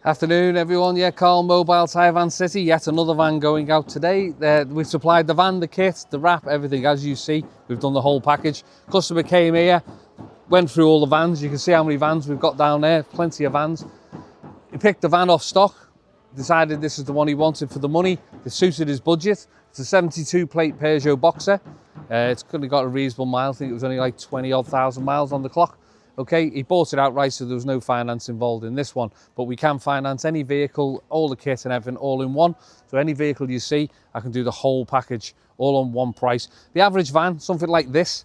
Afternoon everyone, yeah, Carl Mobile Tyre Van City, yet another van going out today. We've supplied the van, the kit, the wrap, everything as you see. We've done the whole package. Customer came here, went through all the vans. You can see how many vans we've got down there, plenty of vans. He picked the van off stock, decided this is the one he wanted for the money. It suited his budget. It's a 72 plate Peugeot Boxer. It's only got a reasonable mile, I think it was only like 20 odd thousand miles on the clock. Okay, he bought it outright, so there was no finance involved in this one. But we can finance any vehicle, all the kit and everything, all in one. So any vehicle you see, I can do the whole package, all on one price. The average van, something like this,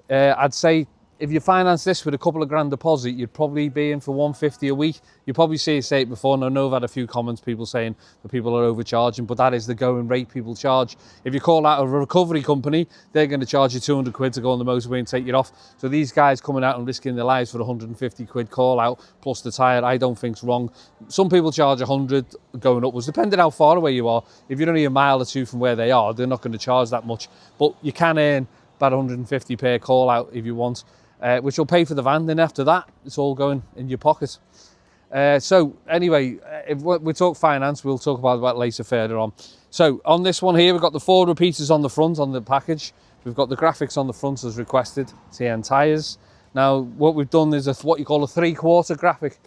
I'd say if you finance this with a couple of grand deposit, you'd probably be in for 150 a week. You probably say it before, and I know I've had a few comments, people saying that people are overcharging, but that is the going rate people charge. If you call out a recovery company, they're going to charge you 200 quid to go on the motorway and take you off. So these guys coming out and risking their lives for 150 quid call out, plus the tyre, I don't think's wrong. Some people charge 100 going upwards, depending how far away you are. If you're only a mile or two from where they are, they're not going to charge that much, but you can earn about 150 per call out if you want. Which will pay for the van. Then after that, it's all going in your pocket. So anyway, if we talk finance, we'll talk about that later further on. So on this one here, we've got the 4 repeaters on the front on the package. We've got the graphics on the front as requested, TNTyres. Now what we've done is what you call a 3/4 graphic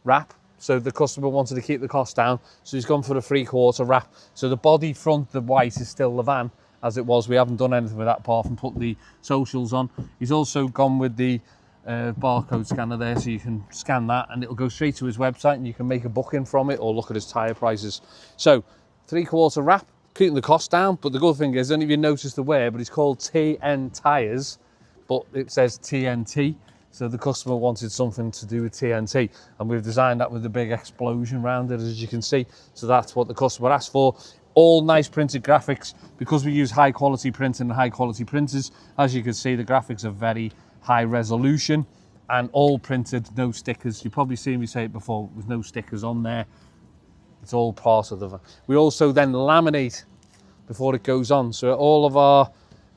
wrap. So the customer wanted to keep the cost down, so he's gone for a 3/4 wrap. So the body front, the white, is still the van as it was. We haven't done anything with that apart from put the socials on. He's also gone with the barcode scanner there, so you can scan that and it'll go straight to his website and you can make a booking from it or look at his tyre prices. So 3/4 wrap, keeping the cost down, but the good thing is, I don't know if you noticed the wear, but it's called TNTyres, but it says TNT. So the customer wanted something to do with TNT, and we've designed that with a big explosion around it, as you can see. So that's what the customer asked for. All nice printed graphics, because we use high quality printing and high quality printers. As you can see, the graphics are very high resolution and all printed, no stickers. You've probably seen me say it before, with no stickers on there. It's all part of the... We also then laminate before it goes on. So all of our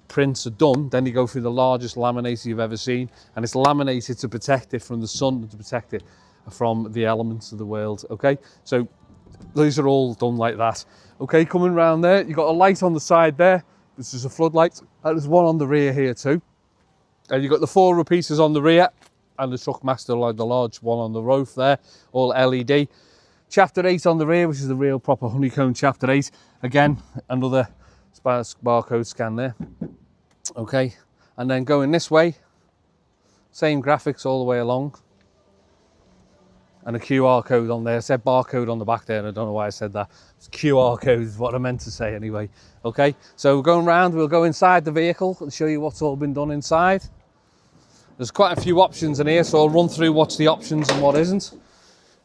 prints are done, then you go through the largest laminator you've ever seen, and it's laminated to protect it from the sun and to protect it from the elements of the world. Okay, so these are all done like that. Okay, coming round there, you've got a light on the side there. This is a floodlight, and there's one on the rear here too. And you've got the 4 repeaters on the rear, and the Truckmaster, like the large one on the roof there, all LED. Chapter 8 on the rear, which is the real proper honeycomb chapter 8. Again, another barcode scan there. Okay, and then going this way, same graphics all the way along. And a QR code on there. I said barcode on the back there, and I don't know why I said that. It's QR code is what I meant to say anyway. Okay, so we're going round, we'll go inside the vehicle and show you what's all been done inside. There's quite a few options in here, so I'll run through what's the options and what isn't.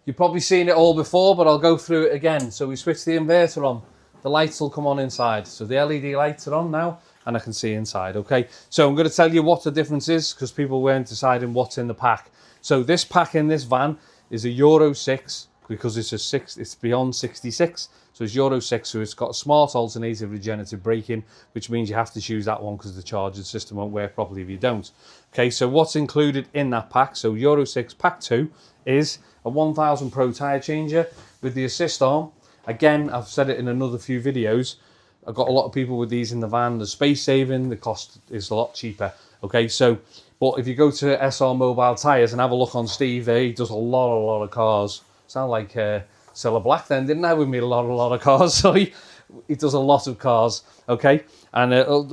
You've probably seen it all before, but I'll go through it again. So we switch the inverter on, the lights will come on inside. So the LED lights are on now, and I can see inside, okay? So I'm going to tell you what the difference is, because people weren't deciding what's in the pack. So this pack in this van is a Euro 6, because it's beyond 66, so it's Euro 6, so it's got a smart alternative regenerative braking, which means you have to choose that one because the charging system won't work properly if you don't. Okay, so what's included in that pack? So Euro 6 pack 2 is a 1000 Pro tyre changer with the assist arm. Again, I've said it in another few videos, I've got a lot of people with these in the van. The space saving, the cost is a lot cheaper. Okay, so but if you go to SR Mobile Tyres and have a look on Steve there, he does a lot of cars. Sound like Cilla Black then, didn't I? We made a lot of cars. So he does a lot of cars, okay? And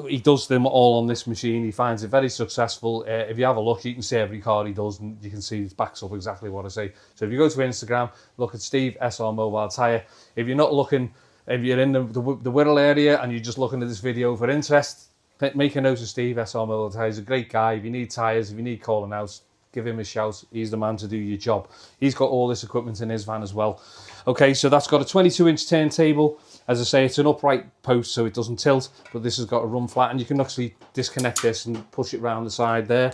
he does them all on this machine. He finds it very successful. If you have a look, you can see every car he does, and you can see it backs up exactly what I say. So if you go to Instagram, look at Steve, SR Mobile Tyre. If you're not looking, if you're in the Wirral area and you're just looking at this video for interest, make a note of Steve, SR Mobile Tyres. He's a great guy. If you need tyres, if you need calling out, give him a shout. He's the man to do your job. He's got all this equipment in his van as well. Okay, so that's got a 22-inch turntable. As I say, it's an upright post, so it doesn't tilt, but this has got a run flat, and you can actually disconnect this and push it round the side there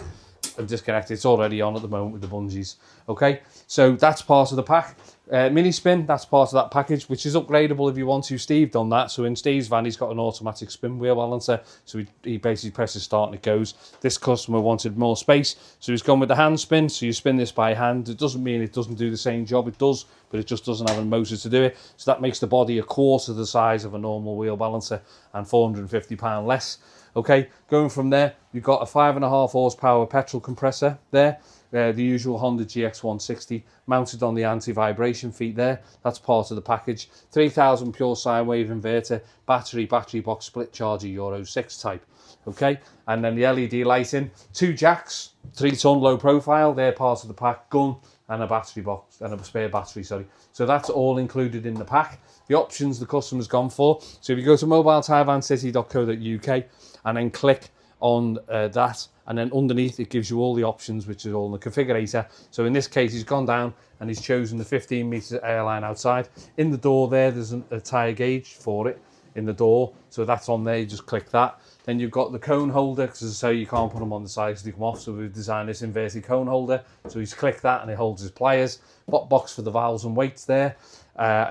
and disconnect it. It's already on at the moment with the bungees. Okay, so that's part of the pack. Mini spin, that's part of that package, which is upgradable if you want to. Steve done that. So in Steve's van, he's got an automatic spin wheel balancer. So he basically presses start and it goes. This customer wanted more space, so he's gone with the hand spin. So you spin this by hand. It doesn't mean it doesn't do the same job. It does, but it just doesn't have a motor to do it. So that makes the body a quarter the size of a normal wheel balancer and £450 less. Okay, going from there, you've got a 5.5 horsepower petrol compressor there. The usual Honda GX160 mounted on the anti-vibration feet there. That's part of the package. 3000 pure sine wave inverter, battery box split charger Euro 6 type. Okay, and then the LED lighting, 2 jacks, 3-ton low profile. They're part of the pack. Gun and a battery box and a spare battery. Sorry. So that's all included in the pack. The options the customer's gone for. So if you go to mobiletyrevancity.co.uk and then click on that, and then underneath it gives you all the options, which is all in the configurator. So in this case, he's gone down and he's chosen the 15 meter airline outside. In the door there's a tyre gauge for it in the door, so that's on there. You just click that. Then you've got the cone holder, because as I say, you can't put them on the side because they come off, so we've designed this inverted cone holder. So he's clicked that and it holds his pliers. Box for the valves and weights there.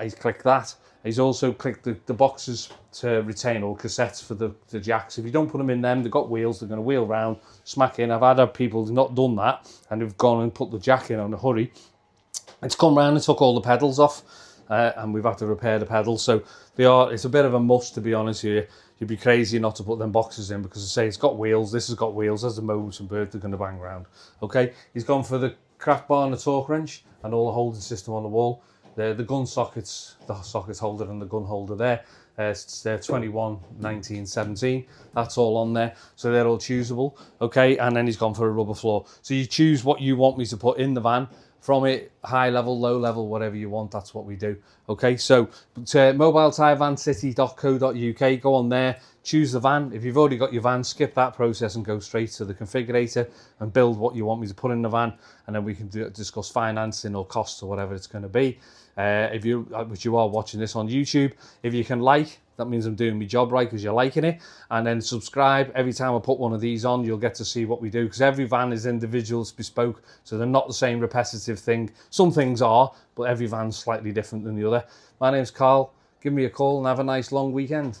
He's clicked that. He's also clicked the boxes to retain all cassettes for the jacks. If you don't put them in them, they've got wheels, they're going to wheel round, smack in. I've had people who've not done that and have gone and put the jack in on a hurry. It's come round and took all the pedals off, and we've had to repair the pedals. So it's a bit of a must, to be honest with you. You'd be crazy not to put them boxes in, because I say it's got wheels, this has got wheels, there's the motors and bird, they're going to bang round. Okay, he's gone for the craft bar and the torque wrench and all the holding system on the wall. The gun sockets, the socket holder and the gun holder there, they're 21, 19, 17. That's all on there, so they're all choosable. Okay, and then he's gone for a rubber floor. So you choose what you want me to put in the van. From it, high level, low level, whatever you want, that's what we do. Okay, so to mobiletyrevancity.co.uk, go on there, choose the van. If you've already got your van, skip that process and go straight to the configurator and build what you want me to put in the van, and then we can discuss financing or costs or whatever it's going to be. Which you are watching this on YouTube, if you can that means I'm doing my job right, because you're liking it. And then subscribe. Every time I put one of these on, you'll get to see what we do, because every van is individual, it's bespoke, so they're not the same repetitive thing. Some things are, but every van's slightly different than the other. My name's Carl. Give me a call and have a nice long weekend.